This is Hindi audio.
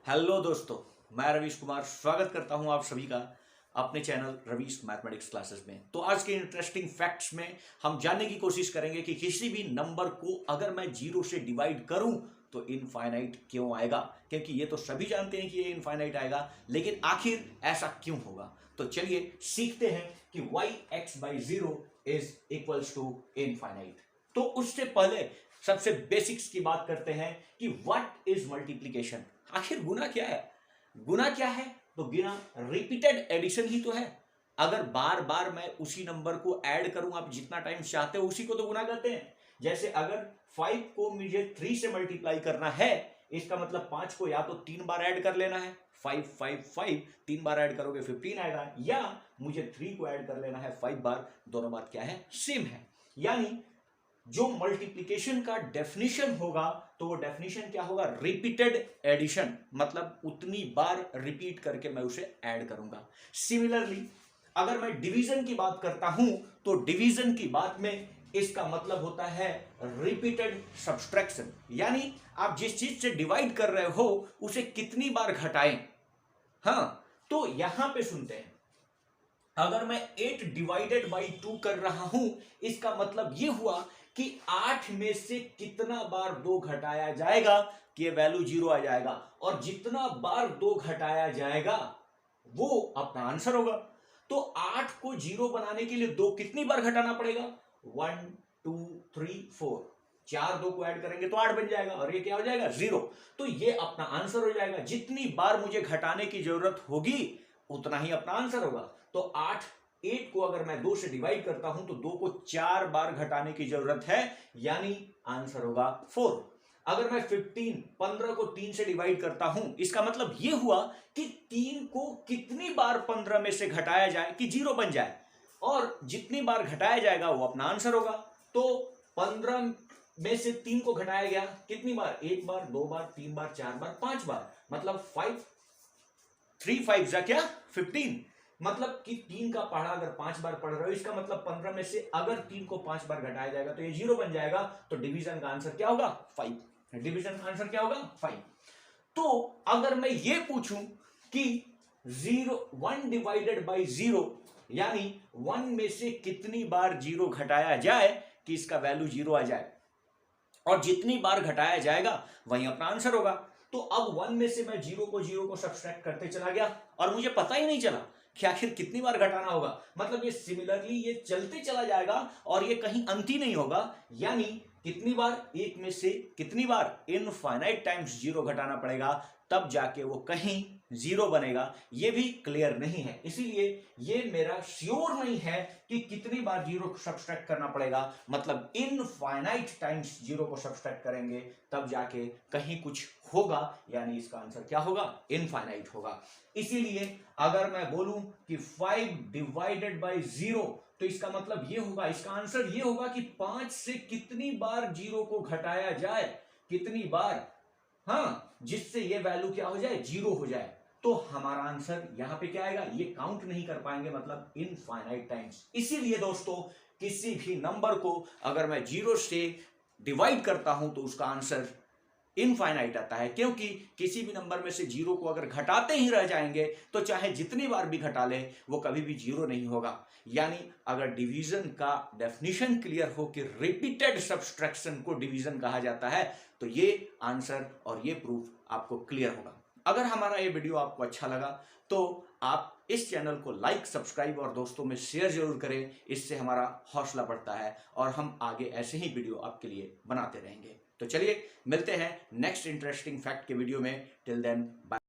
हेलो दोस्तों, मैं रवीश कुमार स्वागत करता हूं आप सभी का अपने चैनल रवीश मैथमेटिक्स क्लासेस में। तो आज के इंटरेस्टिंग फैक्ट्स में हम जानने की कोशिश करेंगे कि किसी भी नंबर को अगर मैं जीरो से डिवाइड करूं तो इनफाइनाइट क्यों आएगा। क्योंकि ये तो सभी जानते हैं कि ये इनफाइनाइट आएगा, लेकिन आखिर ऐसा क्यों होगा। तो चलिए सीखते हैं कि Y X by zero is equals to infinite. तो उससे पहले सबसे बेसिक्स की बात करते हैं कि व्हाट इज मल्टीप्लिकेशन। आखिर गुना क्या है? गुना क्या है? तो गुना रिपीटेड एडिशन ही तो है। अगर बार बार मैं उसी नंबर को ऐड करूं, आप जितना टाइम चाहते हो उसी को तो गुना करते हैं। जैसे अगर 5 को मुझे 3 से मल्टीप्लाई करना है, इसका मतलब 5 को या तो 3 बार ऐड कर लेना है, 5 5 5 3 बार ऐड करोगे 15 आएगा, या मुझे 3 को ऐड कर लेना है 5 बार। दोनों बात क्या है? सेम है। यानी जो मल्टीप्लिकेशन का डेफिनेशन होगा तो वो डेफिनेशन क्या होगा? रिपीटेड एडिशन, मतलब उतनी बार रिपीट करके मैं उसे ऐड करूंगा। सिमिलरली अगर मैं डिवीजन की बात करता हूं तो डिवीजन की बात में इसका मतलब होता है रिपीटेड सब्सट्रैक्शन। यानी आप जिस चीज से डिवाइड कर रहे हो उसे कितनी बार घटाएं। हाँ, तो यहां पे सुनते हैं, अगर मैं 8 डिवाइडेड बाई 2 कर रहा हूं, इसका मतलब यह हुआ कि 8 में से कितना बार 2 घटाया जाएगा कि वैल्यू 0 आ जाएगा, और जितना बार 2 घटाया जाएगा वो अपना आंसर होगा। तो 8 को 0 बनाने के लिए 2 कितनी बार घटाना पड़ेगा? 1 2 3 4, 4 2 को ऐड करेंगे तो 8 बन जाएगा, और ये क्या हो जाएगा? 0। तो ये अपना आंसर हो जाएगा। जितनी बार मुझे घटाने की जरूरत होगी उतना ही अपना आंसर होगा। तो 8 को अगर मैं 2 से डिवाइड करता हूं तो 2 को 4 बार घटाने की जरूरत है, यानी आंसर होगा 4। अगर मैं 15 को 3 से डिवाइड करता हूं, इसका मतलब यह हुआ कि 3 को कितनी बार 15 में से घटाया जाए कि 0 बन जाए, और जितनी बार घटाया जाएगा वो अपना आंसर होगा। तो 15 में से 3 को घटाया गया कितनी बार? 1 बार, 2 बार, 3 बार, 4 बार, 5 बार, मतलब 3 5 जा क्या 15। मतलब कि 3 का पढ़ा अगर 5 बार पढ़ रहे हो, इसका मतलब 15 में से अगर 3 को 5 बार घटाया जाएगा तो ये 0 बन जाएगा। तो डिवीजन का आंसर क्या होगा? 5। डिवीजन का आंसर क्या होगा? 5। तो अगर मैं ये पूछूं कि 1 डिवाइडेड बाई 0, यानी 1 में से कितनी बार 0 घटाया जाए कि इसका वैल्यू 0 आ जाए, और जितनी बार घटाया जाएगा वही अपना आंसर होगा। तो अब 1 में से मैं 0 को सब्सट्रैक्ट करते चला गया और मुझे पता ही नहीं चला कि आखिर कितनी बार घटाना होगा। मतलब ये सिमिलरली ये चलते चला जाएगा और ये कहीं अंत ही नहीं होगा। यानी कितनी बार? 1 में से कितनी बार? इनफाइनाइट टाइम्स 0 घटाना पड़ेगा, तब जाके वो कहीं 0 बनेगा। ये भी क्लियर नहीं है, इसीलिए ये मेरा श्योर नहीं है कि कितनी बार 0 सब्सट्रैक्ट करना पड़ेगा। मतलब इनफाइनाइट टाइम्स 0 को सब्सट्रैक्ट करेंगे तब जाके कहीं कुछ होगा, यानी इसका आंसर क्या होगा? इनफाइनाइट होगा। इसीलिए अगर मैं बोलूं कि 5 डिवाइडेड बाई 0, तो इसका मतलब ये होगा, इसका आंसर ये होगा कि 5 से कितनी बार 0 को घटाया जाए, कितनी बार, हाँ, जिससे ये वैल्यू क्या हो जाए? 0 हो जाए। तो हमारा आंसर यहां पे क्या आएगा? ये काउंट नहीं कर पाएंगे, मतलब इनफाइनाइट टाइम्स। इसीलिए दोस्तों किसी भी नंबर को अगर मैं 0 से डिवाइड करता हूं तो उसका आंसर इनफाइनाइट आता है। क्योंकि किसी भी नंबर में से 0 को अगर घटाते ही रह जाएंगे तो चाहे जितनी बार भी घटा ले वो कभी भी 0 नहीं होगा। यानी अगर डिवीजन का डेफिनेशन क्लियर हो कि रिपीटेड सब्सट्रैक्शन को डिवीजन कहा जाता है, तो ये आंसर और ये प्रूफ आपको क्लियर होगा। अगर हमारा ये वीडियो आपको अच्छा लगा तो आप इस चैनल को लाइक, सब्सक्राइब और दोस्तों में शेयर जरूर करें। इससे हमारा हौसला बढ़ता है और हम आगे ऐसे ही वीडियो आपके लिए बनाते रहेंगे। तो चलिए मिलते हैं नेक्स्ट इंटरेस्टिंग फैक्ट के वीडियो में। Till then bye.